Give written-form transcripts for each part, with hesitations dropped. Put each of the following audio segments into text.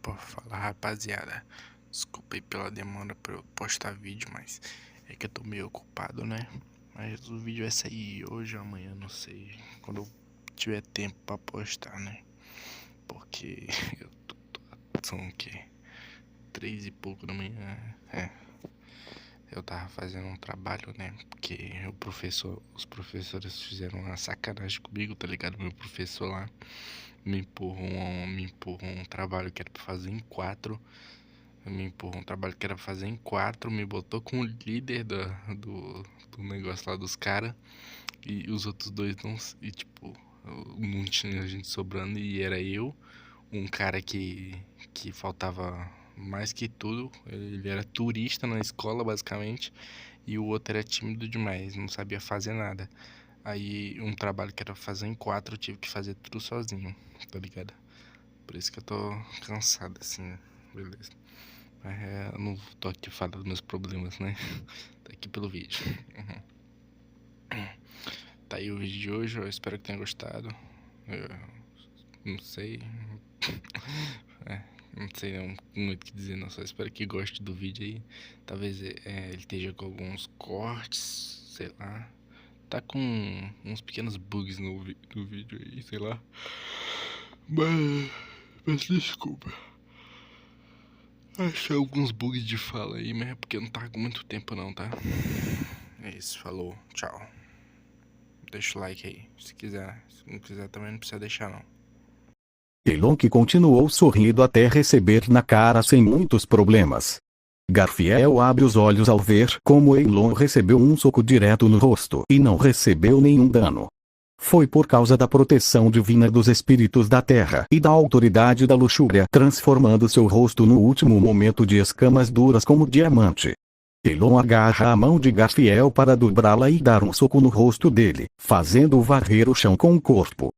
Opa, fala rapaziada. Desculpa aí pela demora pra eu postar vídeo, mas é que eu tô meio ocupado, né? Mas o vídeo vai sair hoje ou amanhã, não sei. Quando eu tiver tempo pra postar, né? Porque são o quê? 3 e pouco da manhã. Eu tava fazendo um trabalho, né? Porque os professores fizeram uma sacanagem comigo, tá ligado? Meu professor lá me empurrou um trabalho que era pra fazer em 4. Me botou com o líder do negócio lá dos caras. E os outros dois não. E tipo, não tinha gente sobrando. E era eu, um cara que faltava mais que tudo. Ele era turista na escola, basicamente. E o outro era tímido demais, não sabia fazer nada. Aí um trabalho que era fazer em 4, eu tive que fazer tudo sozinho, tá ligado? Por isso que eu tô cansado, assim, né? Beleza. Eu não tô aqui falando dos meus problemas, né? Tá aqui pelo vídeo. Tá aí o vídeo de hoje, eu espero que tenha gostado. Eu não sei. Não sei muito o que dizer, não. Só espero que goste do vídeo aí. Talvez ele esteja com alguns cortes, sei lá. Tá com uns pequenos bugs no vídeo aí, sei lá. Mas peço desculpa. Achei alguns bugs de fala aí, mas é porque não tá com muito tempo não, tá? É isso, falou, tchau. Deixa o like aí, se quiser. Se não quiser também não precisa deixar não. Elon que continuou sorrindo até receber na cara sem muitos problemas. Garfiel abre os olhos ao ver como Elon recebeu um soco direto no rosto e não recebeu nenhum dano. Foi por causa da proteção divina dos espíritos da terra e da autoridade da luxúria, transformando seu rosto no último momento de escamas duras como diamante. Elon agarra a mão de Garfiel para dobrá-la e dar um soco no rosto dele, fazendo-o varrer o chão com o corpo.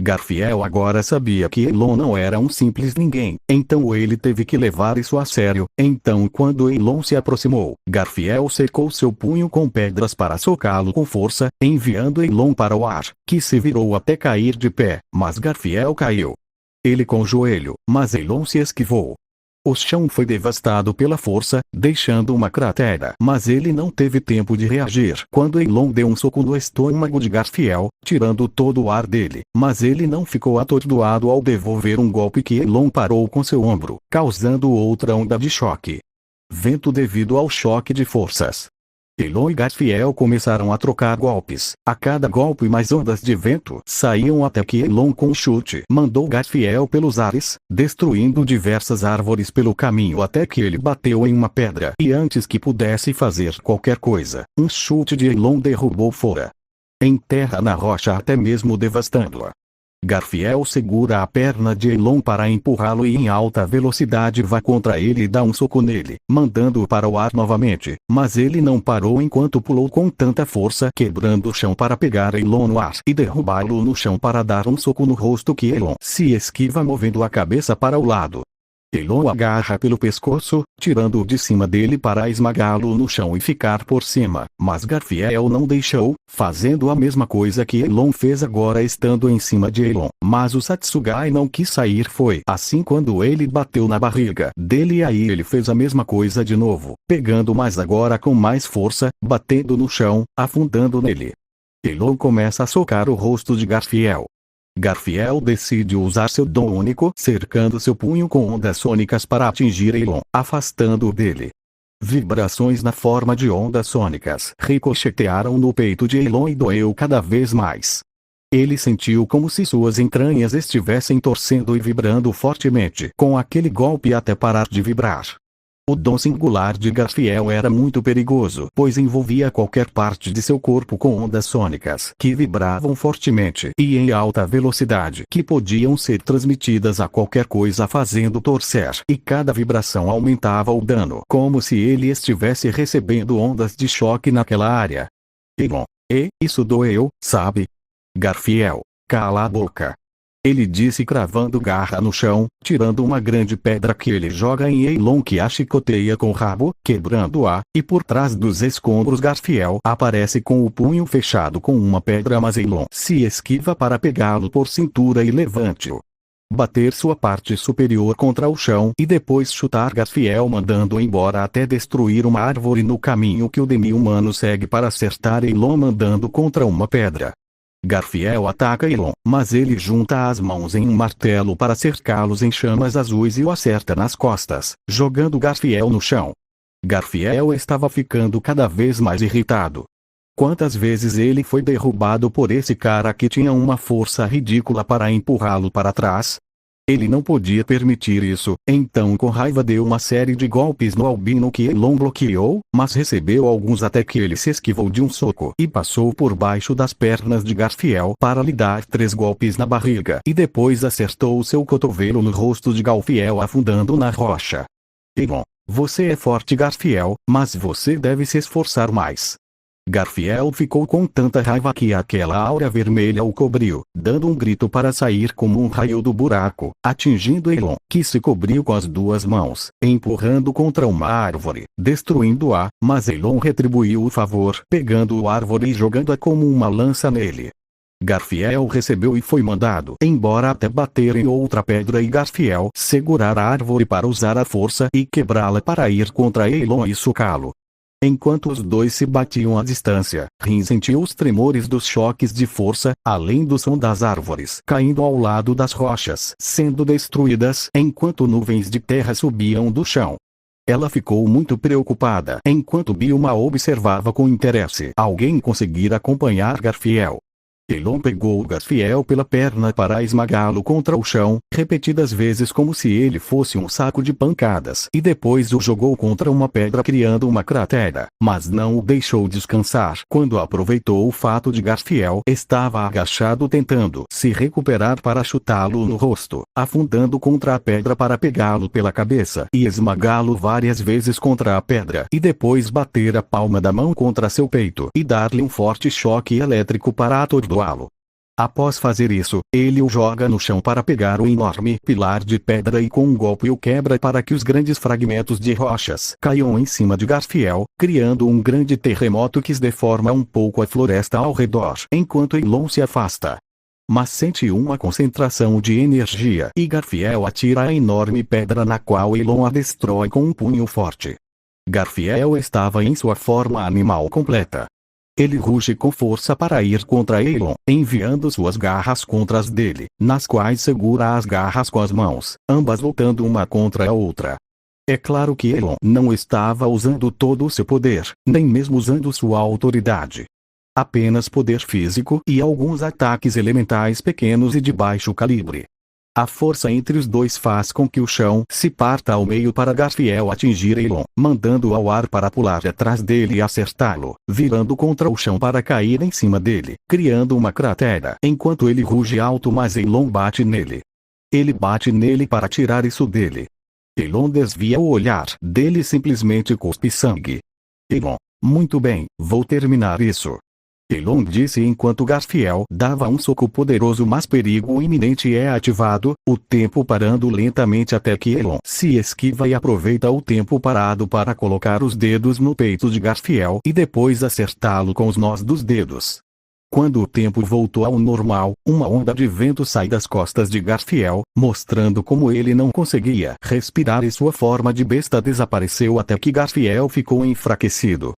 Garfiel agora sabia que Elon não era um simples ninguém, então ele teve que levar isso a sério. Então quando Elon se aproximou, Garfiel secou seu punho com pedras para socá-lo com força, enviando Elon para o ar, que se virou até cair de pé, mas Garfiel caiu. Ele com o joelho, mas Elon se esquivou. O chão foi devastado pela força, deixando uma cratera. Mas ele não teve tempo de reagir quando Elon deu um soco no estômago de Garfiel, tirando todo o ar dele. Mas ele não ficou atordoado ao devolver um golpe que Elon parou com seu ombro, causando outra onda de choque. Vento devido ao choque de forças. Elon e Garfiel começaram a trocar golpes. A cada golpe mais ondas de vento saíam até que Elon com um chute mandou Garfiel pelos ares, destruindo diversas árvores pelo caminho até que ele bateu em uma pedra. E antes que pudesse fazer qualquer coisa, um chute de Elon derrubou fora. Enterra na rocha até mesmo devastando-a. Garfiel segura a perna de Elon para empurrá-lo e em alta velocidade vai contra ele e dá um soco nele, mandando-o para o ar novamente, mas ele não parou enquanto pulou com tanta força quebrando o chão para pegar Elon no ar e derrubá-lo no chão para dar um soco no rosto que Elon se esquiva movendo a cabeça para o lado. Elon o agarra pelo pescoço, tirando-o de cima dele para esmagá-lo no chão e ficar por cima, mas Garfiel não deixou, fazendo a mesma coisa que Elon fez agora estando em cima de Elon. Mas o Satsugai não quis sair, foi assim quando ele bateu na barriga dele e aí ele fez a mesma coisa de novo, pegando mas agora com mais força, batendo no chão, afundando nele. Elon começa a socar o rosto de Garfiel. Garfiel decide usar seu dom único, cercando seu punho com ondas sônicas para atingir Elon, afastando-o dele. Vibrações na forma de ondas sônicas ricochetearam no peito de Elon e doeu cada vez mais. Ele sentiu como se suas entranhas estivessem torcendo e vibrando fortemente com aquele golpe até parar de vibrar. O dom singular de Garfiel era muito perigoso, pois envolvia qualquer parte de seu corpo com ondas sônicas que vibravam fortemente e em alta velocidade que podiam ser transmitidas a qualquer coisa fazendo torcer, e cada vibração aumentava o dano, como se ele estivesse recebendo ondas de choque naquela área. Elon, isso doeu, sabe? Garfiel, cala a boca. Ele disse cravando garra no chão, tirando uma grande pedra que ele joga em Elon que a chicoteia com o rabo, quebrando-a, e por trás dos escombros Garfiel aparece com o punho fechado com uma pedra mas Elon se esquiva para pegá-lo por cintura e levante-o. bater sua parte superior contra o chão e depois chutar Garfiel mandando-o embora até destruir uma árvore no caminho que o demi-humano segue para acertar Elon mandando contra uma pedra. Garfiel ataca Elon, mas ele junta as mãos em um martelo para cercá-los em chamas azuis e o acerta nas costas, jogando Garfiel no chão. Garfiel estava ficando cada vez mais irritado. Quantas vezes ele foi derrubado por esse cara que tinha uma força ridícula para empurrá-lo para trás? Ele não podia permitir isso, então com raiva deu uma série de golpes no albino que Elon bloqueou, mas recebeu alguns até que ele se esquivou de um soco e passou por baixo das pernas de Garfiel para lhe dar 3 golpes na barriga e depois acertou seu cotovelo no rosto de Garfiel afundando na rocha. Elon, você é forte Garfiel, mas você deve se esforçar mais. Garfiel ficou com tanta raiva que aquela aura vermelha o cobriu, dando um grito para sair como um raio do buraco, atingindo Elon, que se cobriu com as 2 mãos, empurrando contra uma árvore, destruindo-a, mas Elon retribuiu o favor, pegando a árvore e jogando-a como uma lança nele. Garfiel recebeu e foi mandado embora até bater em outra pedra e Garfiel segurar a árvore para usar a força e quebrá-la para ir contra Elon e socá-lo. Enquanto os dois se batiam à distância, Rin sentiu os tremores dos choques de força, além do som das árvores caindo ao lado das rochas sendo destruídas enquanto nuvens de terra subiam do chão. Ela ficou muito preocupada enquanto Bilma observava com interesse alguém conseguir acompanhar Garfiel. Elon pegou Garfiel pela perna para esmagá-lo contra o chão, repetidas vezes como se ele fosse um saco de pancadas e depois o jogou contra uma pedra criando uma cratera, mas não o deixou descansar quando aproveitou o fato de Garfiel estava agachado tentando se recuperar para chutá-lo no rosto, afundando contra a pedra para pegá-lo pela cabeça e esmagá-lo várias vezes contra a pedra e depois bater a palma da mão contra seu peito e dar-lhe um forte choque elétrico para atordoá-lo. Após fazer isso, ele o joga no chão para pegar o enorme pilar de pedra e com um golpe o quebra para que os grandes fragmentos de rochas caiam em cima de Garfiel, criando um grande terremoto que deforma um pouco a floresta ao redor enquanto Elon se afasta. Mas sente uma concentração de energia e Garfiel atira a enorme pedra na qual Elon a destrói com um punho forte. Garfiel estava em sua forma animal completa. Ele ruge com força para ir contra Elon, enviando suas garras contra as dele, nas quais segura as garras com as mãos, ambas lutando uma contra a outra. É claro que Elon não estava usando todo o seu poder, nem mesmo usando sua autoridade. Apenas poder físico e alguns ataques elementais pequenos e de baixo calibre. A força entre os dois faz com que o chão se parta ao meio para Garfiel atingir Elon, mandando-o ao ar para pular atrás dele e acertá-lo, virando contra o chão para cair em cima dele, criando uma cratera enquanto ele ruge alto mas Elon bate nele. Ele bate nele para tirar isso dele. Elon desvia o olhar dele e simplesmente cuspe sangue. Elon, muito bem, vou terminar isso. Elon disse enquanto Garfiel dava um soco poderoso mas perigo iminente é ativado, o tempo parando lentamente até que Elon se esquiva e aproveita o tempo parado para colocar os dedos no peito de Garfiel e depois acertá-lo com os nós dos dedos. Quando o tempo voltou ao normal, uma onda de vento sai das costas de Garfiel, mostrando como ele não conseguia respirar e sua forma de besta desapareceu até que Garfiel ficou enfraquecido.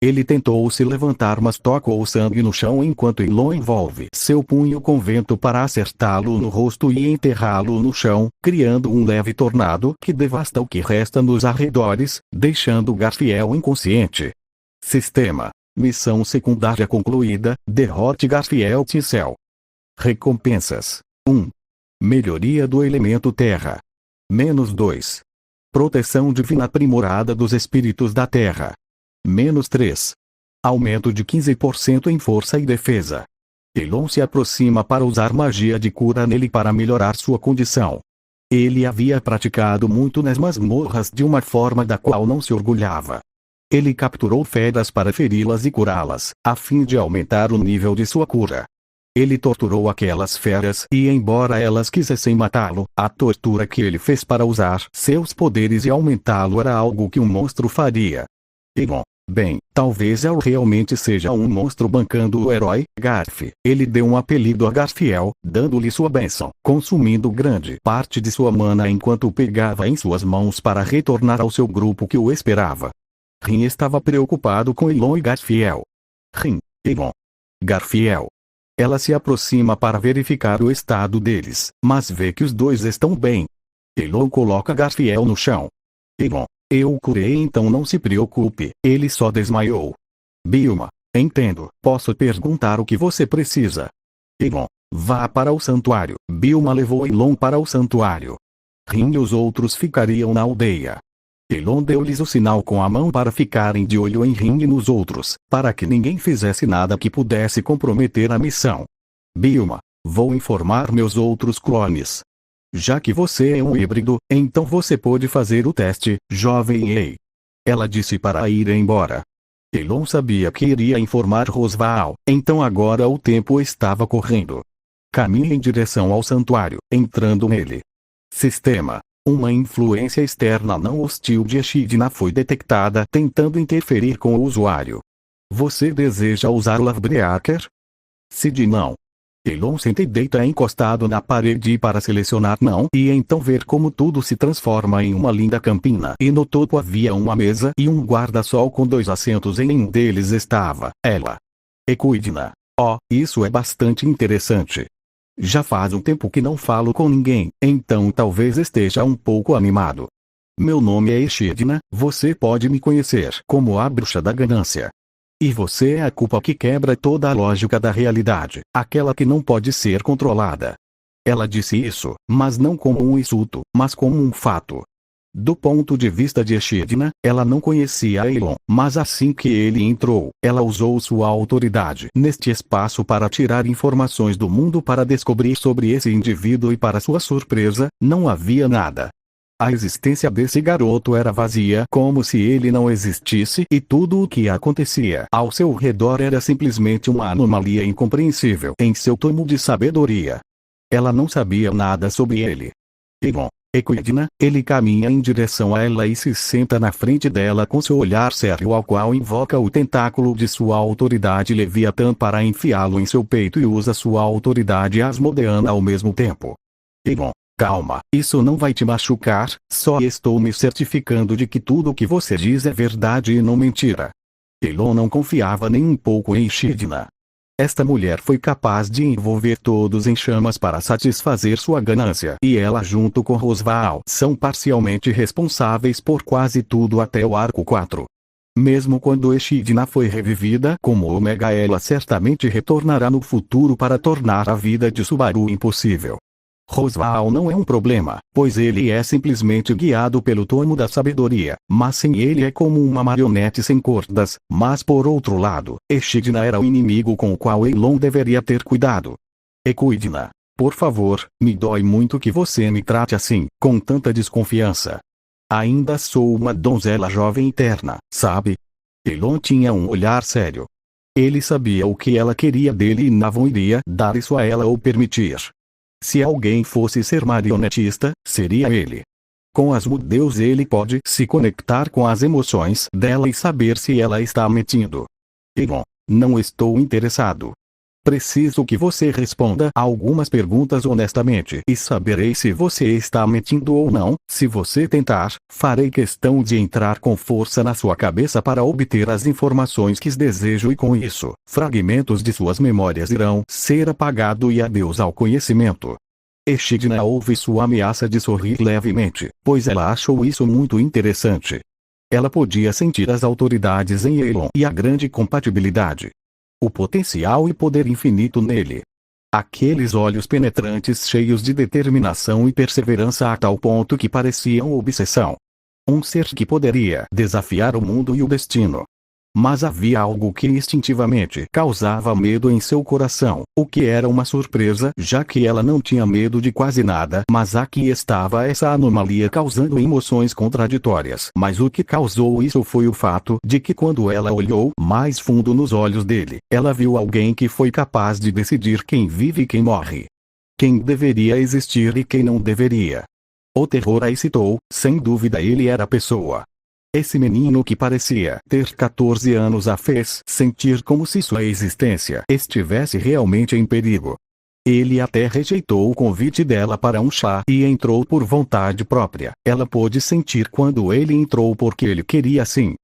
Ele tentou se levantar mas tocou o sangue no chão enquanto Elon envolve seu punho com vento para acertá-lo no rosto e enterrá-lo no chão, criando um leve tornado que devasta o que resta nos arredores, deixando Garfiel inconsciente. Sistema. Missão secundária concluída, derrote Garfiel Tissel. Recompensas. 1. Melhoria do elemento terra. -2. Proteção divina aprimorada dos espíritos da terra. -3. Aumento de 15% em força e defesa. Elon se aproxima para usar magia de cura nele para melhorar sua condição. Ele havia praticado muito nas masmorras de uma forma da qual não se orgulhava. Ele capturou feras para feri-las e curá-las, a fim de aumentar o nível de sua cura. Ele torturou aquelas feras e embora elas quisessem matá-lo, a tortura que ele fez para usar seus poderes e aumentá-lo era algo que um monstro faria. Elon, Bem, talvez El realmente seja um monstro bancando o herói, Garf. Ele deu um apelido a Garfiel, dando-lhe sua bênção, consumindo grande parte de sua mana enquanto o pegava em suas mãos para retornar ao seu grupo que o esperava. Rin estava preocupado com Elon e Garfiel. Rin, Elon. Garfiel. Ela se aproxima para verificar o estado deles, mas vê que os dois estão bem. Elon coloca Garfiel no chão. Elon, eu o curei, então não se preocupe, ele só desmaiou. Bilma, entendo, posso perguntar o que você precisa. Elon, vá para o santuário. Bilma levou Elon para o santuário. Rin e os outros ficariam na aldeia. Elon deu-lhes o sinal com a mão para ficarem de olho em Rin e nos outros, para que ninguém fizesse nada que pudesse comprometer a missão. Bilma, vou informar meus outros clones. Já que você é um híbrido, então você pode fazer o teste, jovem Ei. Ela disse para ir embora. Elon sabia que iria informar Rosvaal, então agora o tempo estava correndo. Caminhe em direção ao santuário, entrando nele. Sistema. Uma influência externa não hostil de Echidna foi detectada tentando interferir com o usuário. Você deseja usar o Lovebreaker? Sid não. Elon senta e deita encostado na parede para selecionar não e então ver como tudo se transforma em uma linda campina. E no topo havia uma mesa e um guarda-sol com 2 assentos, em um deles estava ela. Echidna. Oh, isso é bastante interessante. Já faz um tempo que não falo com ninguém, então talvez esteja um pouco animado. Meu nome é Echidna, você pode me conhecer como a bruxa da ganância. E você é a culpa que quebra toda a lógica da realidade, aquela que não pode ser controlada. Ela disse isso, mas não como um insulto, mas como um fato. Do ponto de vista de Echidna, ela não conhecia Elon, mas assim que ele entrou, ela usou sua autoridade neste espaço para tirar informações do mundo para descobrir sobre esse indivíduo e, para sua surpresa, não havia nada. A existência desse garoto era vazia, como se ele não existisse, e tudo o que acontecia ao seu redor era simplesmente uma anomalia incompreensível em seu tomo de sabedoria. Ela não sabia nada sobre ele. Elon. Echidna, ele caminha em direção a ela e se senta na frente dela com seu olhar sério, ao qual invoca o tentáculo de sua autoridade Leviatã para enfiá-lo em seu peito e usa sua autoridade Asmodeana ao mesmo tempo. Elon, calma, isso não vai te machucar, só estou me certificando de que tudo o que você diz é verdade e não mentira. Elon não confiava nem um pouco em Echidna. Esta mulher foi capaz de envolver todos em chamas para satisfazer sua ganância, e ela junto com Rosvaal são parcialmente responsáveis por quase tudo até o arco 4. Mesmo quando Echidna foi revivida como Omega, ela certamente retornará no futuro para tornar a vida de Subaru impossível. Rosvaal não é um problema, pois ele é simplesmente guiado pelo tomo da sabedoria, mas sem ele é como uma marionete sem cordas. Mas por outro lado, Echidna era o inimigo com o qual Elon deveria ter cuidado. Echidna, por favor, me dói muito que você me trate assim, com tanta desconfiança. Ainda sou uma donzela jovem eterna, sabe? Elon tinha um olhar sério. Ele sabia o que ela queria dele e não iria dar isso a ela ou permitir. Se alguém fosse ser marionetista, seria ele. Com Asmodeus ele pode se conectar com as emoções dela e saber se ela está mentindo. Elon, não estou interessado. Preciso que você responda algumas perguntas honestamente e saberei se você está mentindo ou não. Se você tentar, farei questão de entrar com força na sua cabeça para obter as informações que desejo e com isso, fragmentos de suas memórias irão ser apagados e adeus ao conhecimento. Echidna ouve sua ameaça de sorrir levemente, pois ela achou isso muito interessante. Ela podia sentir as autoridades em Elon e a grande compatibilidade. O potencial e poder infinito nele. Aqueles olhos penetrantes cheios de determinação e perseverança a tal ponto que pareciam obsessão. Um ser que poderia desafiar o mundo e o destino. Mas havia algo que instintivamente causava medo em seu coração, o que era uma surpresa, já que ela não tinha medo de quase nada, mas aqui estava essa anomalia causando emoções contraditórias. Mas o que causou isso foi o fato de que quando ela olhou mais fundo nos olhos dele, ela viu alguém que foi capaz de decidir quem vive e quem morre. Quem deveria existir e quem não deveria. O terror a excitou, sem dúvida ele era a pessoa. Esse menino que parecia ter 14 anos a fez sentir como se sua existência estivesse realmente em perigo. Ele até rejeitou o convite dela para um chá e entrou por vontade própria. Ela pôde sentir quando ele entrou porque ele queria sim.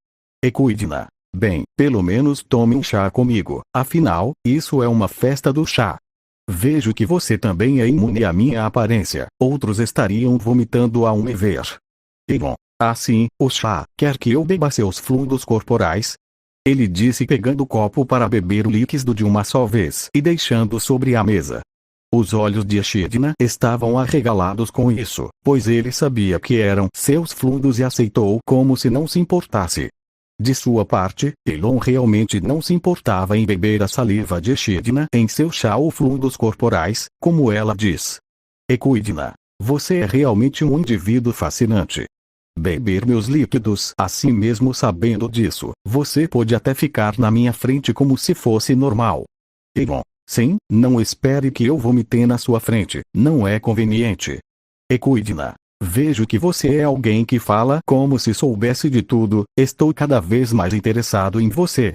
Equidna. Bem, pelo menos tome um chá comigo, afinal, isso é uma festa do chá. Vejo que você também é imune à minha aparência, outros estariam vomitando ao me ver. E bom, assim, o chá, quer que eu beba seus fluidos corporais? Ele disse pegando o copo para beber o líquido de uma só vez e deixando sobre a mesa. Os olhos de Echidna estavam arregalados com isso, pois ele sabia que eram seus fluidos e aceitou como se não se importasse. De sua parte, Elon realmente não se importava em beber a saliva de Echidna em seu chá ou fluidos corporais, como ela diz. Equidna, você é realmente um indivíduo fascinante. Beber meus líquidos assim mesmo sabendo disso, você pode até ficar na minha frente como se fosse normal. Elon, sim, não espere que eu vomite na sua frente, não é conveniente. Equidna. Vejo que você é alguém que fala como se soubesse de tudo, estou cada vez mais interessado em você.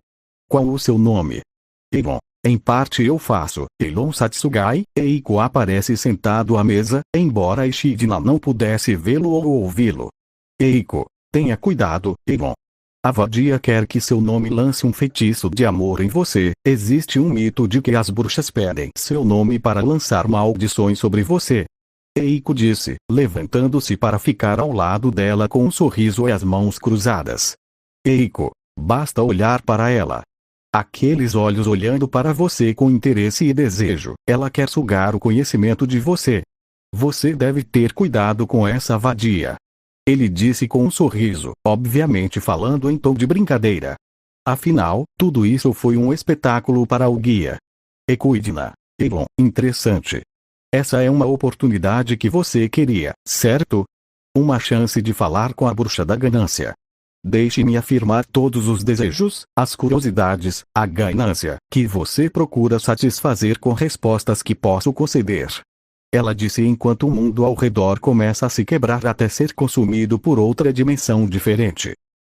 Qual o seu nome? Elon. Em parte eu faço. Elon Satsugai. Eiko aparece sentado à mesa, embora Echidna não pudesse vê-lo ou ouvi-lo. Eiko. Tenha cuidado, Elon. A vadia quer que seu nome lance um feitiço de amor em você. Existe um mito de que as bruxas pedem seu nome para lançar maldições sobre você. Eiko disse, levantando-se para ficar ao lado dela com um sorriso e as mãos cruzadas. Eiko, basta olhar para ela. Aqueles olhos olhando para você com interesse e desejo, ela quer sugar o conhecimento de você. Você deve ter cuidado com essa vadia. Ele disse com um sorriso, obviamente falando em tom de brincadeira. Afinal, tudo isso foi um espetáculo para o guia. Equidna. Elon, interessante. Essa é uma oportunidade que você queria, certo? Uma chance de falar com a bruxa da ganância. Deixe-me afirmar todos os desejos, as curiosidades, a ganância, que você procura satisfazer com respostas que posso conceder. Ela disse enquanto o mundo ao redor começa a se quebrar até ser consumido por outra dimensão diferente.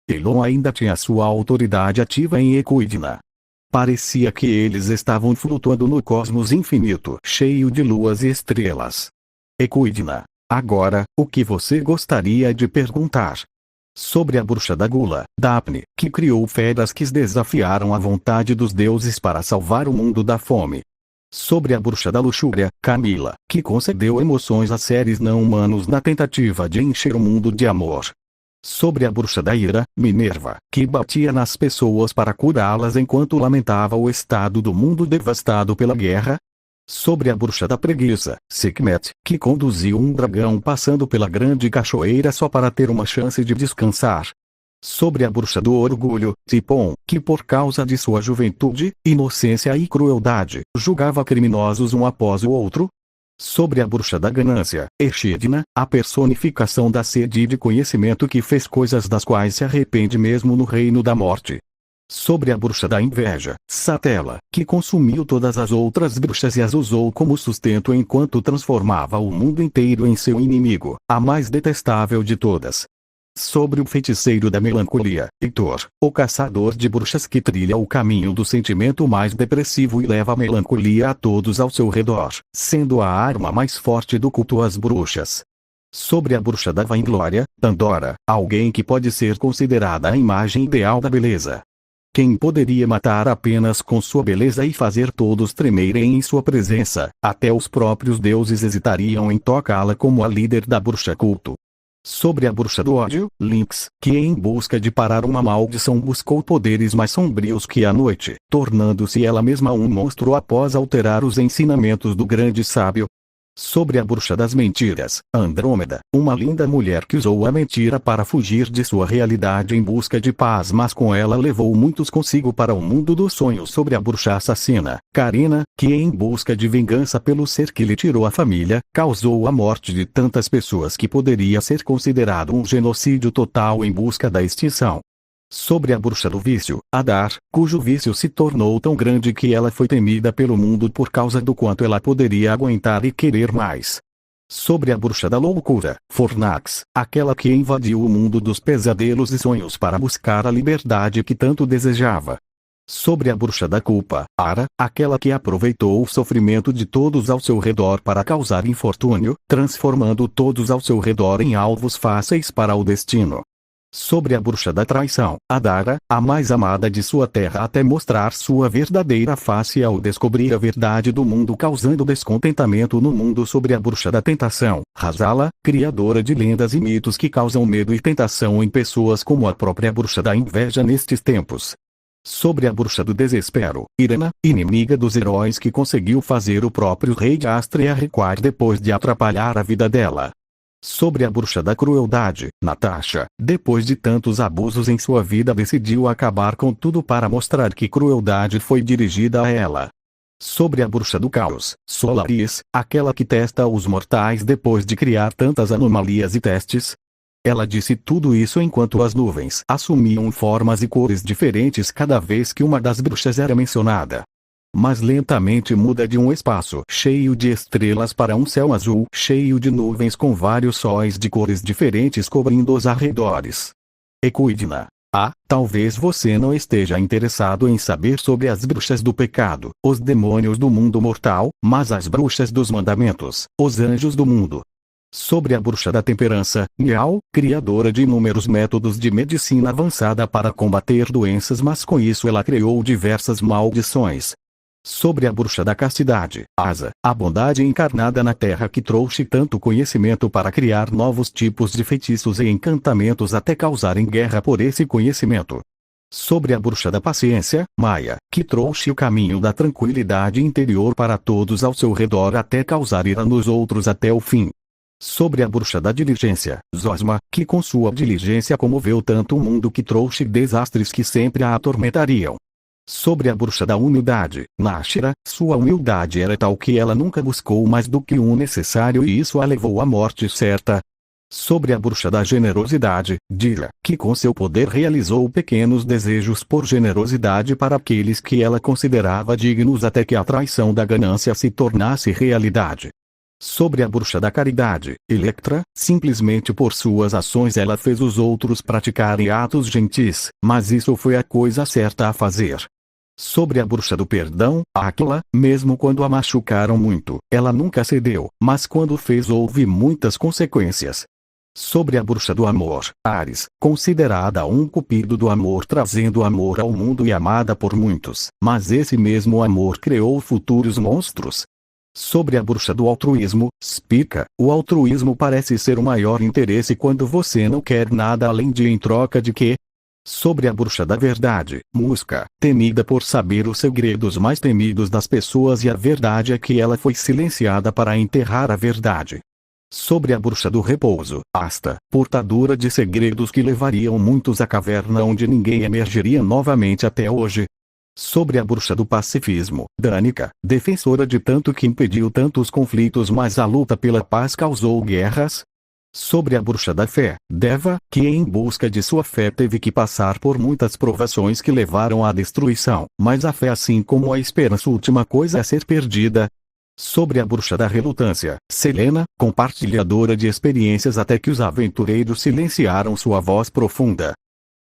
Elon ainda tinha sua autoridade ativa em Equidna. Parecia que eles estavam flutuando no cosmos infinito, cheio de luas e estrelas. Equidna, agora, o que você gostaria de perguntar? Sobre a bruxa da gula, Daphne, que criou feras que desafiaram a vontade dos deuses para salvar o mundo da fome. Sobre a bruxa da luxúria, Camila, que concedeu emoções a seres não humanos na tentativa de encher o mundo de amor. Sobre a bruxa da ira, Minerva, que batia nas pessoas para curá-las enquanto lamentava o estado do mundo devastado pela guerra. Sobre a bruxa da preguiça, Sekhmet, que conduziu um dragão passando pela grande cachoeira só para ter uma chance de descansar. Sobre a bruxa do orgulho, Tipon, que por causa de sua juventude, inocência e crueldade, julgava criminosos um após o outro. Sobre a bruxa da ganância, Echidna, a personificação da sede de conhecimento que fez coisas das quais se arrepende mesmo no reino da morte. Sobre a bruxa da inveja, Satela, que consumiu todas as outras bruxas e as usou como sustento enquanto transformava o mundo inteiro em seu inimigo, a mais detestável de todas. Sobre o feiticeiro da melancolia, Heitor, o caçador de bruxas que trilha o caminho do sentimento mais depressivo e leva a melancolia a todos ao seu redor, sendo a arma mais forte do culto às bruxas. Sobre a bruxa da vanglória, Pandora, alguém que pode ser considerada a imagem ideal da beleza. Quem poderia matar apenas com sua beleza e fazer todos tremerem em sua presença, até os próprios deuses hesitariam em tocá-la como a líder da bruxa culto. Sobre a bruxa do ódio, Lynx, que em busca de parar uma maldição buscou poderes mais sombrios que a noite, tornando-se ela mesma um monstro após alterar os ensinamentos do grande sábio. Sobre a bruxa das mentiras, Andrômeda, uma linda mulher que usou a mentira para fugir de sua realidade em busca de paz, mas com ela levou muitos consigo para o mundo dos sonhos. Sobre a bruxa assassina, Carina, que em busca de vingança pelo ser que lhe tirou a família, causou a morte de tantas pessoas que poderia ser considerado um genocídio total em busca da extinção. Sobre a bruxa do vício, Adar, cujo vício se tornou tão grande que ela foi temida pelo mundo por causa do quanto ela poderia aguentar e querer mais. Sobre a bruxa da loucura, Fornax, aquela que invadiu o mundo dos pesadelos e sonhos para buscar a liberdade que tanto desejava. Sobre a bruxa da culpa, Ara, aquela que aproveitou o sofrimento de todos ao seu redor para causar infortúnio, transformando todos ao seu redor em alvos fáceis para o destino. Sobre a bruxa da traição, Adara, a mais amada de sua terra até mostrar sua verdadeira face ao descobrir a verdade do mundo causando descontentamento no mundo. Sobre a bruxa da tentação, Razala, criadora de lendas e mitos que causam medo e tentação em pessoas como a própria bruxa da inveja nestes tempos. Sobre a bruxa do desespero, Irena, inimiga dos heróis que conseguiu fazer o próprio rei de Astria recuar depois de atrapalhar a vida dela. Sobre a bruxa da crueldade, Natasha, depois de tantos abusos em sua vida decidiu acabar com tudo para mostrar que crueldade foi dirigida a ela. Sobre a bruxa do caos, Solaris, aquela que testa os mortais depois de criar tantas anomalias e testes. Ela disse tudo isso enquanto as nuvens assumiam formas e cores diferentes cada vez que uma das bruxas era mencionada. Mas lentamente muda de um espaço cheio de estrelas para um céu azul cheio de nuvens com vários sóis de cores diferentes cobrindo os arredores. Equidna. Talvez você não esteja interessado em saber sobre as bruxas do pecado, os demônios do mundo mortal, mas as bruxas dos mandamentos, os anjos do mundo. Sobre a bruxa da temperança, Miau, criadora de inúmeros métodos de medicina avançada para combater doenças, mas com isso ela criou diversas maldições. Sobre a bruxa da castidade, Asa, a bondade encarnada na terra que trouxe tanto conhecimento para criar novos tipos de feitiços e encantamentos até causarem guerra por esse conhecimento. Sobre a bruxa da paciência, Maia, que trouxe o caminho da tranquilidade interior para todos ao seu redor até causar ira nos outros até o fim. Sobre a bruxa da diligência, Zosma, que com sua diligência comoveu tanto o mundo que trouxe desastres que sempre a atormentariam. Sobre a bruxa da humildade, Nashira, sua humildade era tal que ela nunca buscou mais do que o necessário e isso a levou à morte certa. Sobre a bruxa da generosidade, Dira, que com seu poder realizou pequenos desejos por generosidade para aqueles que ela considerava dignos até que a traição da ganância se tornasse realidade. Sobre a bruxa da caridade, Electra, simplesmente por suas ações ela fez os outros praticarem atos gentis, mas isso foi a coisa certa a fazer. Sobre a bruxa do perdão, Áquila, mesmo quando a machucaram muito, ela nunca cedeu, mas quando fez houve muitas consequências. Sobre a bruxa do amor, Ares, considerada um cupido do amor trazendo amor ao mundo e amada por muitos, mas esse mesmo amor criou futuros monstros. Sobre a bruxa do altruísmo, Spica, o altruísmo parece ser o maior interesse quando você não quer nada além de em troca de quê? Sobre a bruxa da verdade, Musca, temida por saber os segredos mais temidos das pessoas e a verdade é que ela foi silenciada para enterrar a verdade. Sobre a bruxa do repouso, Asta, portadora de segredos que levariam muitos à caverna onde ninguém emergeria novamente até hoje. Sobre a bruxa do pacifismo, Danica, defensora de tanto que impediu tantos conflitos mas a luta pela paz causou guerras. Sobre a bruxa da fé, Deva, que em busca de sua fé teve que passar por muitas provações que levaram à destruição, mas a fé assim como a esperança última coisa a ser perdida. Sobre a bruxa da relutância, Selena, compartilhadora de experiências até que os aventureiros silenciaram sua voz profunda.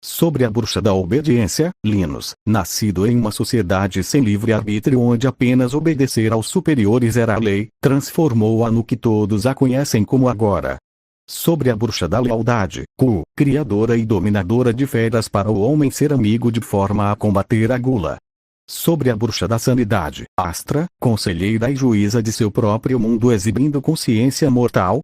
Sobre a bruxa da obediência, Linus, nascido em uma sociedade sem livre-arbítrio onde apenas obedecer aos superiores era a lei, transformou-a no que todos a conhecem como agora. Sobre a bruxa da lealdade, Ku, criadora e dominadora de feras para o homem ser amigo de forma a combater a gula. Sobre a bruxa da sanidade, Astra, conselheira e juíza de seu próprio mundo exibindo consciência mortal.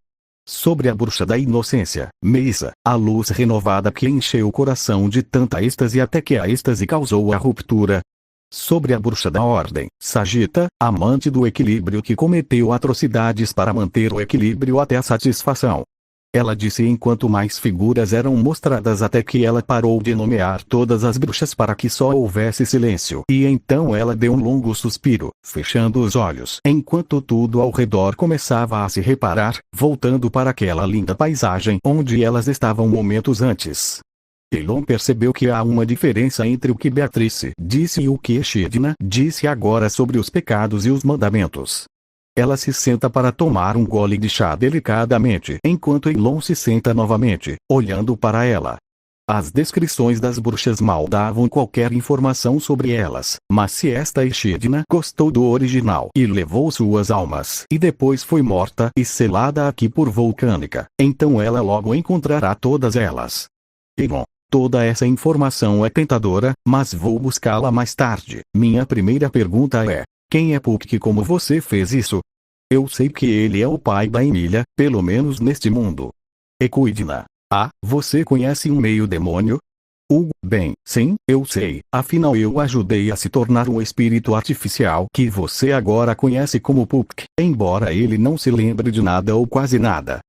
Sobre a bruxa da inocência, Meisa, a luz renovada que encheu o coração de tanta êxtase até que a êxtase causou a ruptura. Sobre a bruxa da ordem, Sagita, amante do equilíbrio que cometeu atrocidades para manter o equilíbrio até a satisfação. Ela disse enquanto mais figuras eram mostradas até que ela parou de nomear todas as bruxas para que só houvesse silêncio. E então ela deu um longo suspiro, fechando os olhos, enquanto tudo ao redor começava a se reparar, voltando para aquela linda paisagem onde elas estavam momentos antes. Elon percebeu que há uma diferença entre o que Beatrice disse e o que Echidna disse agora sobre os pecados e os mandamentos. Ela se senta para tomar um gole de chá delicadamente enquanto Elon se senta novamente, olhando para ela. As descrições das bruxas mal davam qualquer informação sobre elas, mas se esta Echidna gostou do original e levou suas almas e depois foi morta e selada aqui por Vulcânica, então ela logo encontrará todas elas. E bom, toda essa informação é tentadora, mas vou buscá-la mais tarde. Minha primeira pergunta é: quem é Puck e como você fez isso? Eu sei que ele é o pai da Emília, pelo menos neste mundo. Echidna: ah, você conhece um meio-demônio? Hugo: bem, sim, eu sei, afinal eu ajudei a se tornar um espírito artificial que você agora conhece como Puck, embora ele não se lembre de nada ou quase nada.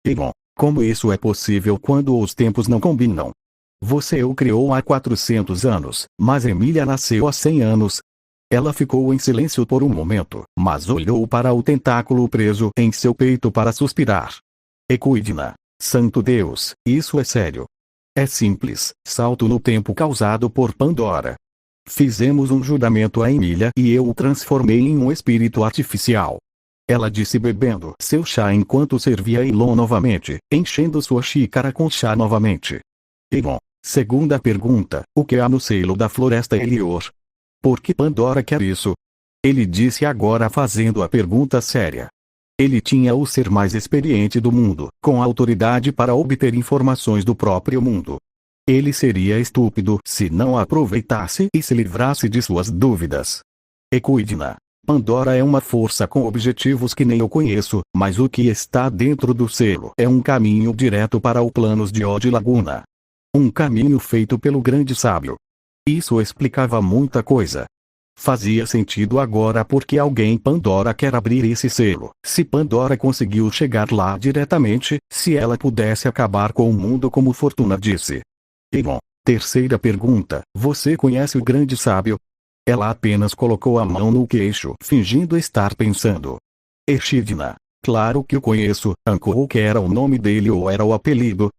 E bom, como isso é possível quando os tempos não combinam? Você o criou há 400 anos, mas Emília nasceu há 100 anos. Ela ficou em silêncio por um momento, mas olhou para o tentáculo preso em seu peito para suspirar. Echidna: santo Deus, isso é sério. É simples, salto no tempo causado por Pandora. Fizemos um juramento a Emília e eu o transformei em um espírito artificial. Ela disse bebendo seu chá enquanto servia Elon novamente, enchendo sua xícara com chá novamente. E bom, segunda pergunta: o que há no selo da floresta Elior? Por que Pandora quer isso? Ele disse agora fazendo a pergunta séria. Ele tinha o ser mais experiente do mundo, com autoridade para obter informações do próprio mundo. Ele seria estúpido se não a aproveitasse e se livrasse de suas dúvidas. Echidna: Pandora é uma força com objetivos que nem eu conheço, mas o que está dentro do selo é um caminho direto para o planos de Ode Laguna. Um caminho feito pelo grande sábio. Isso explicava muita coisa. Fazia sentido agora porque alguém Pandora quer abrir esse selo. Se Pandora conseguiu chegar lá diretamente, se ela pudesse acabar com o mundo como Fortuna disse. E bom, terceira pergunta: você conhece o grande sábio? Ela apenas colocou a mão no queixo, fingindo estar pensando. Echidna: claro que o conheço. Ankou era o nome dele ou era o apelido?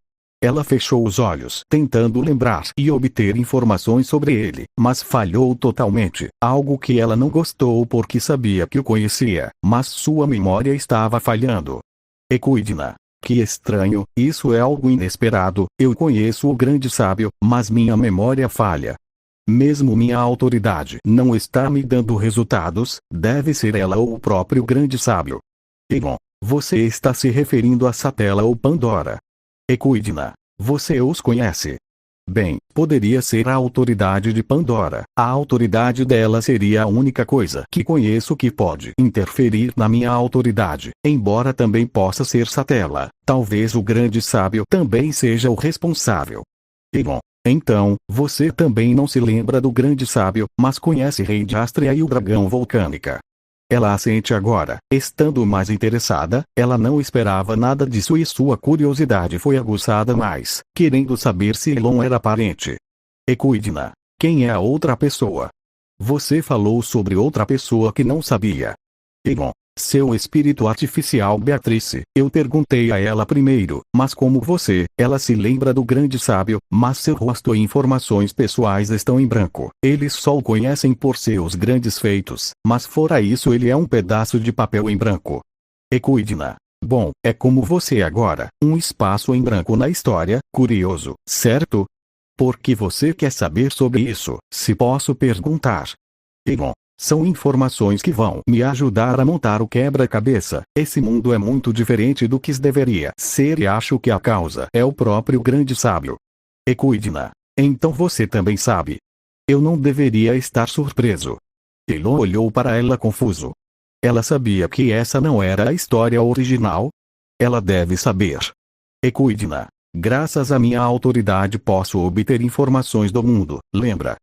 Ela fechou os olhos tentando lembrar e obter informações sobre ele, mas falhou totalmente, algo que ela não gostou porque sabia que o conhecia, mas sua memória estava falhando. Echidna: que estranho, isso é algo inesperado, eu conheço o grande sábio, mas minha memória falha. Mesmo minha autoridade não está me dando resultados, deve ser ela ou o próprio grande sábio. E bom, você está se referindo a Satella ou Pandora. Echidna: você os conhece? Bem, poderia ser a autoridade de Pandora. A autoridade dela seria a única coisa que conheço que pode interferir na minha autoridade, embora também possa ser Satella. Talvez o grande sábio também seja o responsável. E bom, então, você também não se lembra do grande sábio, mas conhece Rei de Astria e o dragão Vulcânica. Ela assente agora, estando mais interessada, ela não esperava nada disso e sua curiosidade foi aguçada mais, querendo saber se Elon era parente. Echidna: quem é a outra pessoa? Você falou sobre outra pessoa que não sabia. E bom, seu espírito artificial Beatrice, eu perguntei a ela primeiro, mas como você, ela se lembra do grande sábio, mas seu rosto e informações pessoais estão em branco. Eles só o conhecem por seus grandes feitos, mas fora isso ele é um pedaço de papel em branco. Echidna: bom, é como você agora, um espaço em branco na história, curioso, certo? Por que você quer saber sobre isso, se posso perguntar? E bom, são informações que vão me ajudar a montar o quebra-cabeça. Esse mundo é muito diferente do que deveria ser e acho que a causa é o próprio grande sábio. Echidna: então você também sabe. Eu não deveria estar surpreso. Elon olhou para ela confuso. Ela sabia que essa não era a história original? Ela deve saber. Echidna: graças à minha autoridade posso obter informações do mundo, lembra?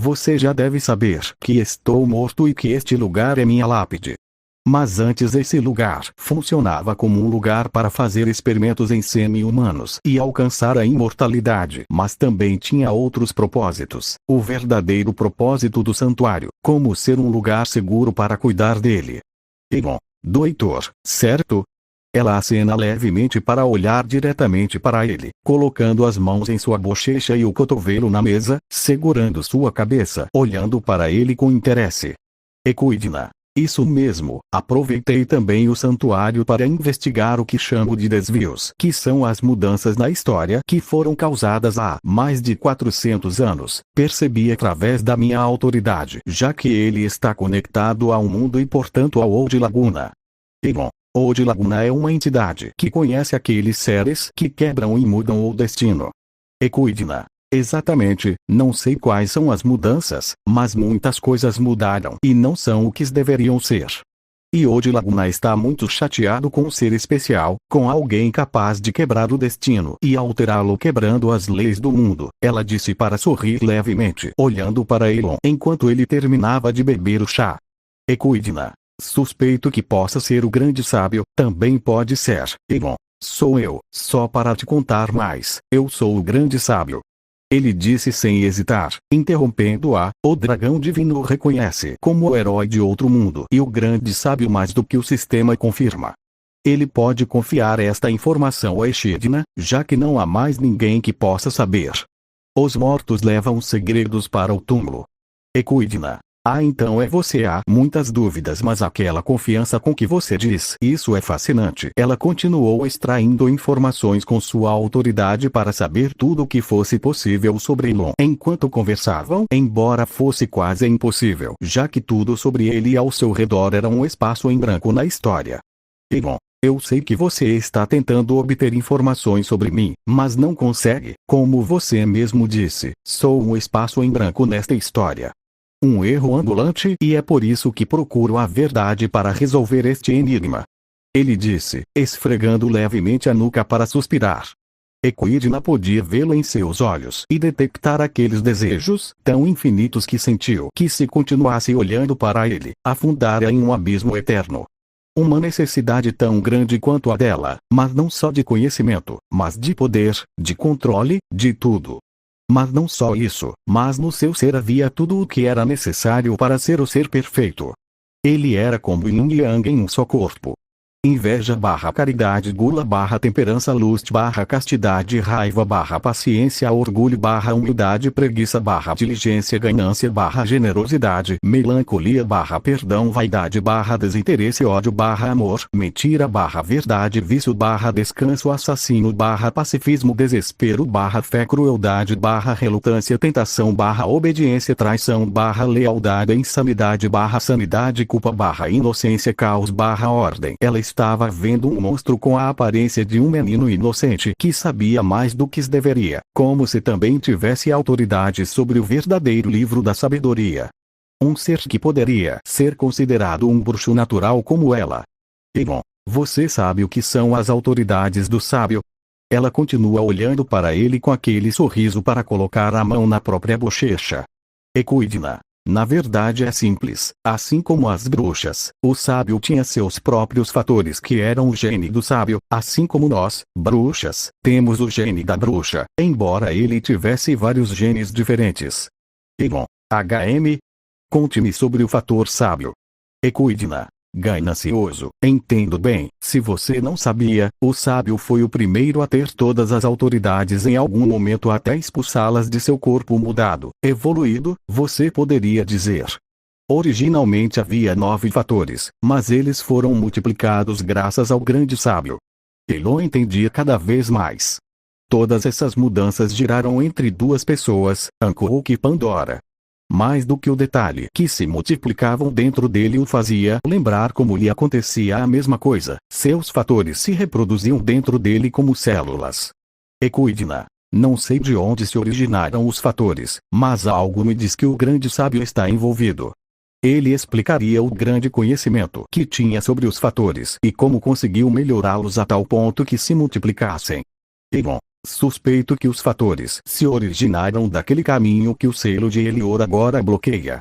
Você já deve saber que estou morto e que este lugar é minha lápide. Mas antes esse lugar funcionava como um lugar para fazer experimentos em semi-humanos e alcançar a imortalidade. Mas também tinha outros propósitos. O verdadeiro propósito do santuário, como ser um lugar seguro para cuidar dele. E bom, do Heitor, certo? Ela acena levemente para olhar diretamente para ele, colocando as mãos em sua bochecha e o cotovelo na mesa, segurando sua cabeça, olhando para ele com interesse. Echidna: Isso mesmo, aproveitei também o santuário para investigar o que chamo de desvios, que são as mudanças na história que foram causadas há mais de 400 anos. Percebi através da minha autoridade, já que ele está conectado a um mundo e portanto ao Old Laguna. Bom, Old Laguna é uma entidade que conhece aqueles seres que quebram e mudam o destino. Equidna. Exatamente, não sei quais são as mudanças, mas muitas coisas mudaram e não são o que deveriam ser. E Old Laguna está muito chateado com um ser especial, com alguém capaz de quebrar o destino e alterá-lo quebrando as leis do mundo, ela disse para sorrir levemente, olhando para Elon enquanto ele terminava de beber o chá. Equidna. Suspeito que possa ser o grande sábio, também pode ser, Elon. Sou eu, só para te contar mais, eu sou o grande sábio. Ele disse sem hesitar, interrompendo-a, o dragão divino o reconhece como o herói de outro mundo e o grande sábio mais do que o sistema confirma. Ele pode confiar esta informação a Echidna, já que não há mais ninguém que possa saber. Os mortos levam os segredos para o túmulo. Equidna. Então é você. Há muitas dúvidas, mas aquela confiança com que você diz isso é fascinante. Ela continuou extraindo informações com sua autoridade para saber tudo o que fosse possível sobre Elon enquanto conversavam, embora fosse quase impossível, já que tudo sobre ele e ao seu redor era um espaço em branco na história. Elon, eu sei que você está tentando obter informações sobre mim, mas não consegue. Como você mesmo disse, sou um espaço em branco nesta história. Um erro ambulante, e é por isso que procuro a verdade para resolver este enigma. Ele disse, esfregando levemente a nuca para suspirar. Equidna podia vê-lo em seus olhos e detectar aqueles desejos tão infinitos que sentiu que se continuasse olhando para ele, afundaria em um abismo eterno. Uma necessidade tão grande quanto a dela, mas não só de conhecimento, mas de poder, de controle, de tudo. Mas não só isso, mas no seu ser havia tudo o que era necessário para ser o ser perfeito. Ele era como yin e yang em um só corpo. Inveja / caridade, gula / temperança, lust / castidade, raiva / paciência, orgulho / humildade, preguiça / diligência, ganância / generosidade, melancolia / perdão, vaidade / desinteresse, ódio / amor, mentira / verdade, vício / descanso, assassino / pacifismo, desespero / fé, crueldade / relutância, tentação / obediência, traição / lealdade, insanidade / sanidade, culpa / inocência, caos / ordem. Ela estava vendo um monstro com a aparência de um menino inocente que sabia mais do que deveria, como se também tivesse autoridade sobre o verdadeiro livro da sabedoria. Um ser que poderia ser considerado um bruxo natural como ela. Elon, você sabe o que são as autoridades do sábio? Ela continua olhando para ele com aquele sorriso para colocar a mão na própria bochecha. Equidna. Na verdade é simples, assim como as bruxas, o sábio tinha seus próprios fatores que eram o gene do sábio, assim como nós, bruxas, temos o gene da bruxa, embora ele tivesse vários genes diferentes. Elon, HM? Conte-me sobre o fator sábio. Equidna. Ganancioso, entendo bem, se você não sabia, o sábio foi o primeiro a ter todas as autoridades em algum momento até expulsá-las de seu corpo mudado, evoluído, você poderia dizer. Originalmente havia 9 fatores, mas eles foram multiplicados graças ao grande sábio. Elon entendia cada vez mais. Todas essas mudanças giraram entre duas pessoas, Hankook e Pandora. Mais do que o detalhe que se multiplicavam dentro dele o fazia lembrar como lhe acontecia a mesma coisa, seus fatores se reproduziam dentro dele como células. Equidna. Não sei de onde se originaram os fatores, mas algo me diz que o grande sábio está envolvido. Ele explicaria o grande conhecimento que tinha sobre os fatores e como conseguiu melhorá-los a tal ponto que se multiplicassem. Elon. Suspeito que os fatores se originaram daquele caminho que o selo de Elior agora bloqueia.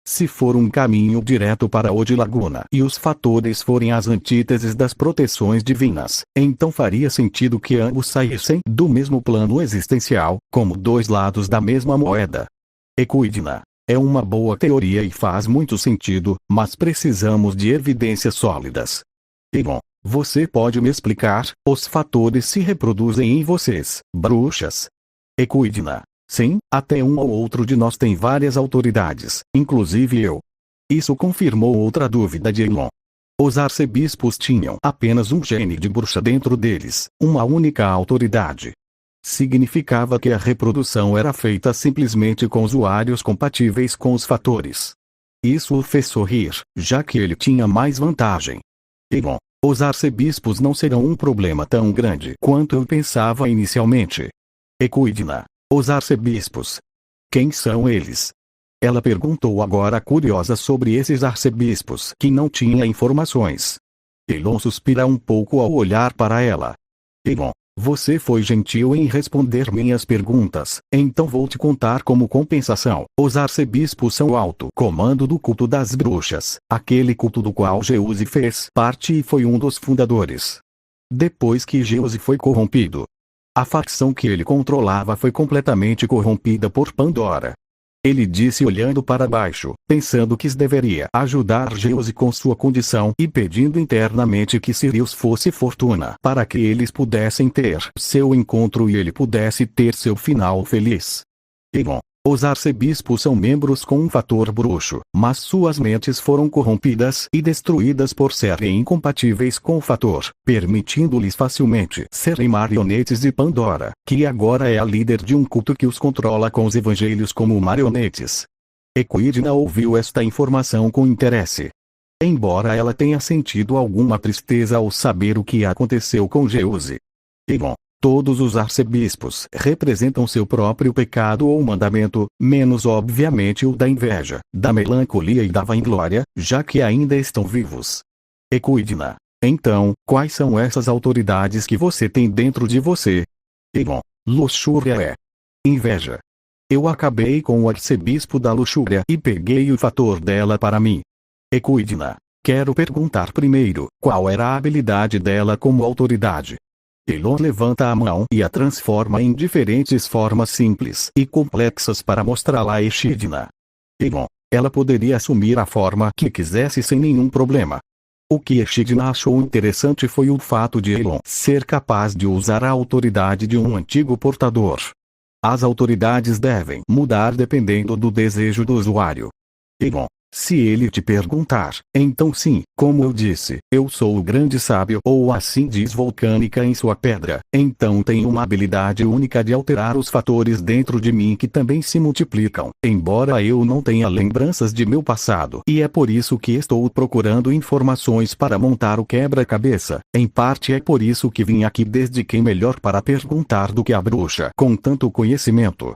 Se for um caminho direto para Old Laguna e os fatores forem as antíteses das proteções divinas, então faria sentido que ambos saíssem do mesmo plano existencial, como dois lados da mesma moeda. Equidna. É uma boa teoria e faz muito sentido, mas precisamos de evidências sólidas. Elon. Você pode me explicar? Os fatores se reproduzem em vocês, bruxas. Equidna. Sim, até um ou outro de nós tem várias autoridades, inclusive eu. Isso confirmou outra dúvida de Elon. Os arcebispos tinham apenas um gene de bruxa dentro deles, uma única autoridade. Significava que a reprodução era feita simplesmente com usuários compatíveis com os fatores. Isso o fez sorrir, já que ele tinha mais vantagem. Elon, os arcebispos não serão um problema tão grande quanto eu pensava inicialmente. Equidna, os arcebispos. Quem são eles? Ela perguntou agora curiosa sobre esses arcebispos que não tinha informações. Elon suspira um pouco ao olhar para ela. Elon, você foi gentil em responder minhas perguntas, então vou te contar como compensação. Os arcebispos são o alto comando do culto das bruxas, aquele culto do qual Jeuse fez parte e foi um dos fundadores. Depois que Jeuse foi corrompido, a facção que ele controlava foi completamente corrompida por Pandora. Ele disse olhando para baixo, pensando que deveria ajudar Jeuse com sua condição e pedindo internamente que Sirius fosse fortuna para que eles pudessem ter seu encontro e ele pudesse ter seu final feliz. Elon, os arcebispos são membros com um fator bruxo, mas suas mentes foram corrompidas e destruídas por serem incompatíveis com o fator, permitindo-lhes facilmente serem marionetes de Pandora, que agora é a líder de um culto que os controla com os evangelhos como marionetes. Equidna ouviu esta informação com interesse. Embora ela tenha sentido alguma tristeza ao saber o que aconteceu com Jeuse. Elon, todos os arcebispos representam seu próprio pecado ou mandamento, menos obviamente o da inveja, da melancolia e da vanglória, já que ainda estão vivos. Equidna, então, quais são essas autoridades que você tem dentro de você? Elon, luxúria é inveja. Eu acabei com o arcebispo da luxúria e peguei o fator dela para mim. Equidna, quero perguntar primeiro, qual era a habilidade dela como autoridade? Elon levanta a mão e a transforma em diferentes formas simples e complexas para mostrá-la a Echidna. Elon, ela poderia assumir a forma que quisesse sem nenhum problema. O que Echidna achou interessante foi o fato de Elon ser capaz de usar a autoridade de um antigo portador. As autoridades devem mudar dependendo do desejo do usuário. Elon, se ele te perguntar, então sim, como eu disse, eu sou o grande sábio ou assim diz Volcânica em sua pedra, então tenho uma habilidade única de alterar os fatores dentro de mim que também se multiplicam, embora eu não tenha lembranças de meu passado e é por isso que estou procurando informações para montar o quebra-cabeça, em parte é por isso que vim aqui desde quem melhor para perguntar do que a bruxa com tanto conhecimento.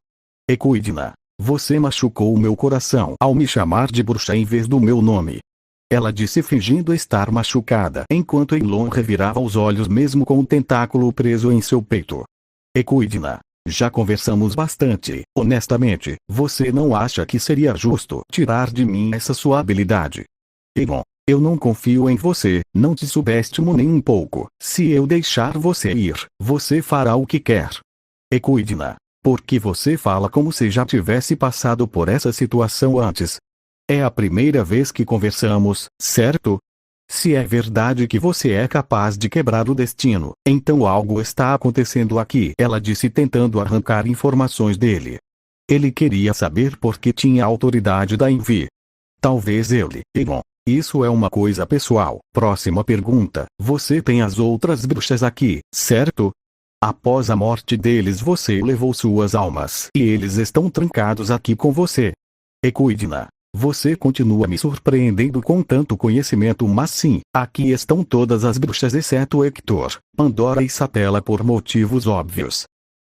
Equidna, você machucou o meu coração ao me chamar de bruxa em vez do meu nome. Ela disse fingindo estar machucada enquanto Elon revirava os olhos mesmo com o tentáculo preso em seu peito. Equidna, já conversamos bastante, honestamente, você não acha que seria justo tirar de mim essa sua habilidade? Elon, eu não confio em você, não te subestimo nem um pouco, se eu deixar você ir, você fará o que quer. Equidna, porque você fala como se já tivesse passado por essa situação antes. É a primeira vez que conversamos, certo? Se é verdade que você é capaz de quebrar o destino, então algo está acontecendo aqui, ela disse tentando arrancar informações dele. Ele queria saber por que tinha a autoridade da Envy. Talvez ele, Elon. Isso é uma coisa pessoal. Próxima pergunta. Você tem as outras bruxas aqui, certo? Após a morte deles você levou suas almas e eles estão trancados aqui com você. Equidna, você continua me surpreendendo com tanto conhecimento, mas sim, aqui estão todas as bruxas exceto Hector, Pandora e Satella por motivos óbvios.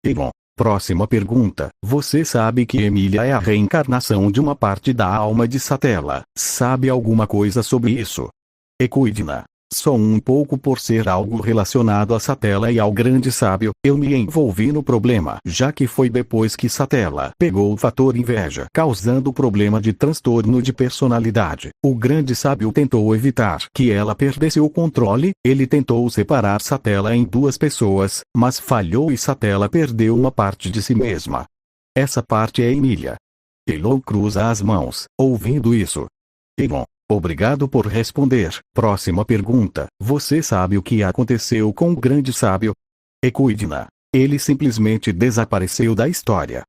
Elon, próxima pergunta. Você sabe que Emília é a reencarnação de uma parte da alma de Satella. Sabe alguma coisa sobre isso? Equidna, só um pouco por ser algo relacionado a Satella e ao grande sábio, eu me envolvi no problema, já que foi depois que Satella pegou o fator inveja, causando problema de transtorno de personalidade. O grande sábio tentou evitar que ela perdesse o controle, ele tentou separar Satella em duas pessoas, mas falhou e Satella perdeu uma parte de si mesma. Essa parte é Emília. Elon cruza as mãos, ouvindo isso. Elon, obrigado por responder. Próxima pergunta. Você sabe o que aconteceu com o grande sábio? Equidna, ele simplesmente desapareceu da história.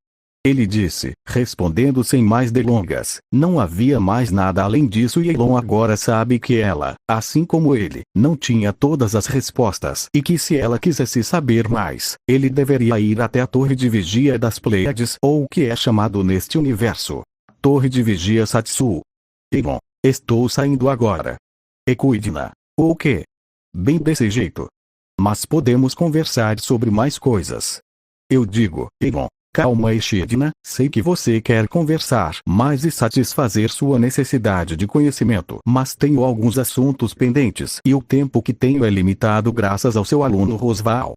Ele disse, respondendo sem mais delongas. Não havia mais nada além disso e Elon agora sabe que ela, assim como ele, não tinha todas as respostas e que se ela quisesse saber mais, ele deveria ir até a Torre de Vigia das Pleiades ou o que é chamado neste universo Torre de Vigia Satsu. Elon, estou saindo agora. Equidna. O quê? Bem desse jeito. Mas podemos conversar sobre mais coisas. Eu digo, Elon. Calma Echidna, sei que você quer conversar mais e satisfazer sua necessidade de conhecimento, mas tenho alguns assuntos pendentes e o tempo que tenho é limitado graças ao seu aluno Rosval.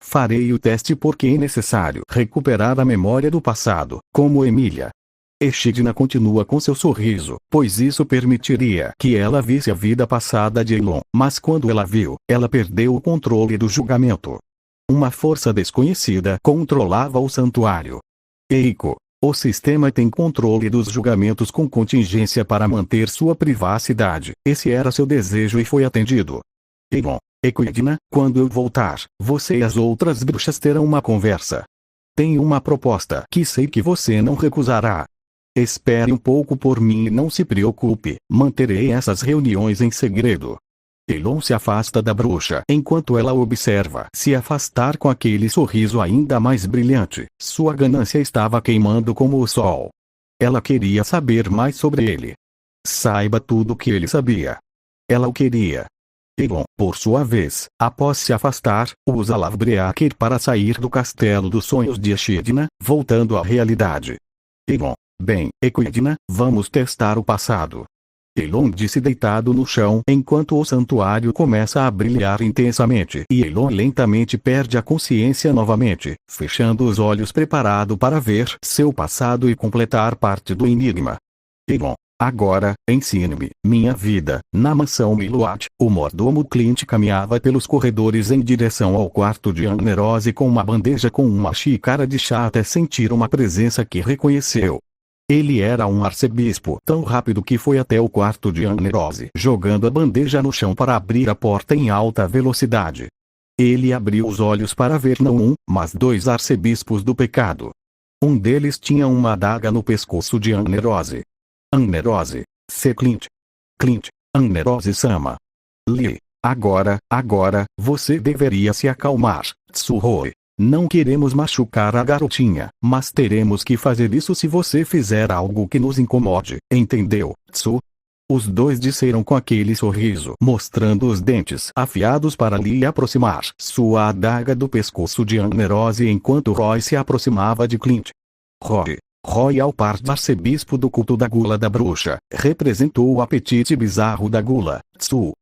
Farei o teste porque é necessário recuperar a memória do passado, como Emília. Echidna continua com seu sorriso, pois isso permitiria que ela visse a vida passada de Elon, mas quando ela viu, ela perdeu o controle do julgamento. Uma força desconhecida controlava o santuário. Eiko, o sistema tem controle dos julgamentos com contingência para manter sua privacidade. Esse era seu desejo e foi atendido. Elon, Equidna, quando eu voltar, você e as outras bruxas terão uma conversa. Tenho uma proposta que sei que você não recusará. Espere um pouco por mim e não se preocupe, manterei essas reuniões em segredo. Elon se afasta da bruxa enquanto ela observa se afastar com aquele sorriso ainda mais brilhante. Sua ganância estava queimando como o sol. Ela queria saber mais sobre ele. Saiba tudo o que ele sabia. Ela o queria. Elon, por sua vez, após se afastar, usa Lavbreaker para sair do castelo dos sonhos de Echidna, voltando à realidade. Elon, bem, Equidna, vamos testar o passado. Elon disse deitado no chão enquanto o santuário começa a brilhar intensamente e Elon lentamente perde a consciência novamente, fechando os olhos preparado para ver seu passado e completar parte do enigma. Elon, agora, ensine-me, minha vida. Na mansão Miluat, o mordomo Clint caminhava pelos corredores em direção ao quarto de Amnerose com uma bandeja com uma xícara de chá até sentir uma presença que reconheceu. Ele era um arcebispo tão rápido que foi até o quarto de Amnerose, jogando a bandeja no chão para abrir a porta em alta velocidade. Ele abriu os olhos para ver não um, mas dois arcebispos do pecado. Um deles tinha uma adaga no pescoço de Amnerose. Amnerose, C. Clint. Clint, Amnerose-sama. Lee, agora, você deveria se acalmar, Tsuhoi. Não queremos machucar a garotinha, mas teremos que fazer isso se você fizer algo que nos incomode, entendeu, Tsu? Os dois disseram com aquele sorriso, mostrando os dentes afiados para lhe aproximar sua adaga do pescoço de Amnerose enquanto Roy se aproximava de Clint. Roy ao par de arcebispo do culto da gula da bruxa, representou o apetite bizarro da gula, Tsu.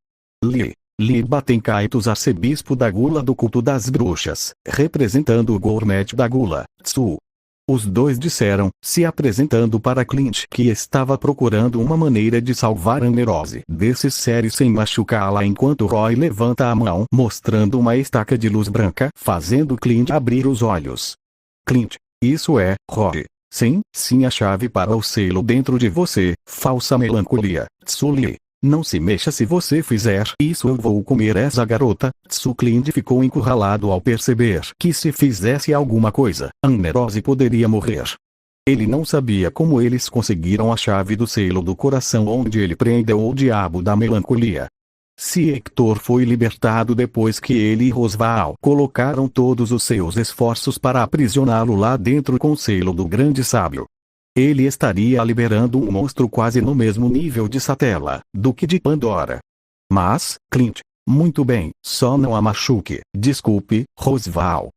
Lee Batenkaitos arcebispo da gula do culto das bruxas, representando o gourmet da gula, Tsu. Os dois disseram, se apresentando para Clint que estava procurando uma maneira de salvar Amnerose desse sério sem machucá-la enquanto Roy levanta a mão mostrando uma estaca de luz branca fazendo Clint abrir os olhos. Clint, isso é, Roy. Sim a chave para o selo dentro de você, falsa melancolia, Tsuli. Não se mexa se você fizer isso eu vou comer essa garota. Clint ficou encurralado ao perceber que se fizesse alguma coisa, Amnerose poderia morrer. Ele não sabia como eles conseguiram a chave do selo do coração onde ele prendeu o diabo da melancolia. Se Hector foi libertado depois que ele e Rosval colocaram todos os seus esforços para aprisioná-lo lá dentro com o selo do grande sábio, ele estaria liberando um monstro quase no mesmo nível de Satella do que de Pandora. Mas, Clint, muito bem, só não a machuque, desculpe, Rosval.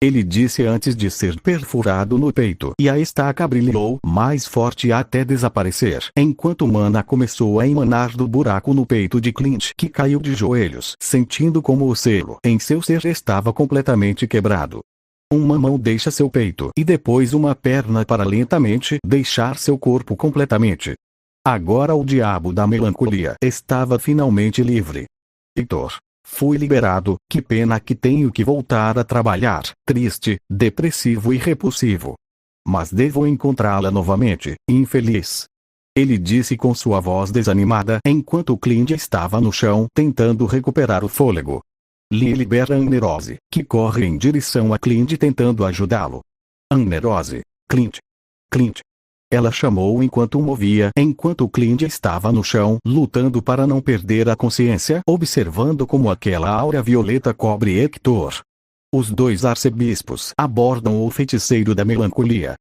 Ele disse antes de ser perfurado no peito e a estaca brilhou mais forte até desaparecer enquanto mana começou a emanar do buraco no peito de Clint que caiu de joelhos sentindo como o selo em seu ser estava completamente quebrado. Uma mão deixa seu peito e depois uma perna para lentamente deixar seu corpo completamente. Agora o diabo da melancolia estava finalmente livre. Heitor. Fui liberado, que pena que tenho que voltar a trabalhar, triste, depressivo e repulsivo. Mas devo encontrá-la novamente, infeliz. Ele disse com sua voz desanimada enquanto Clint estava no chão tentando recuperar o fôlego. Lee libera Amnerose, que corre em direção a Clint tentando ajudá-lo. Amnerose, Clint. Clint. Ela chamou enquanto o movia, enquanto Clint estava no chão, lutando para não perder a consciência, observando como aquela aura violeta cobre Hector. Os dois arcebispos abordam o feiticeiro da melancolia.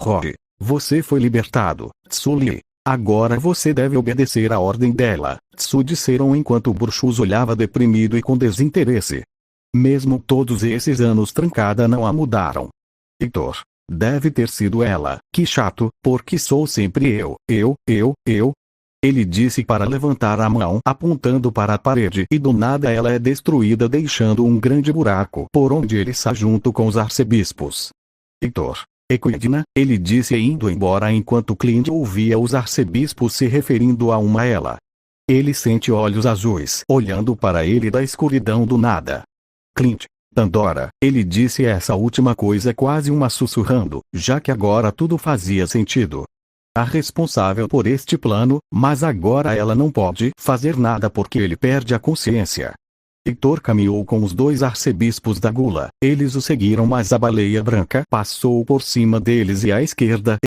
Rory, você foi libertado, Tsuli. Agora você deve obedecer à ordem dela, Tsu, disseram enquanto o bruxo os olhava deprimido e com desinteresse. Mesmo todos esses anos trancada não a mudaram. Hector. Deve ter sido ela. Que chato, porque sou sempre eu. Ele disse para levantar a mão apontando para a parede e do nada ela é destruída deixando um grande buraco por onde ele sai junto com os arcebispos. Hector. Equidna, ele disse indo embora enquanto Clint ouvia os arcebispos se referindo a uma ela. Ele sente olhos azuis olhando para ele da escuridão do nada. Clint. Pandora, ele disse essa última coisa quase uma sussurrando, já que agora tudo fazia sentido. A responsável por este plano, mas agora ela não pode fazer nada porque ele perde a consciência. Hector caminhou com os dois arcebispos da gula, eles o seguiram mas a baleia branca passou por cima deles e à esquerda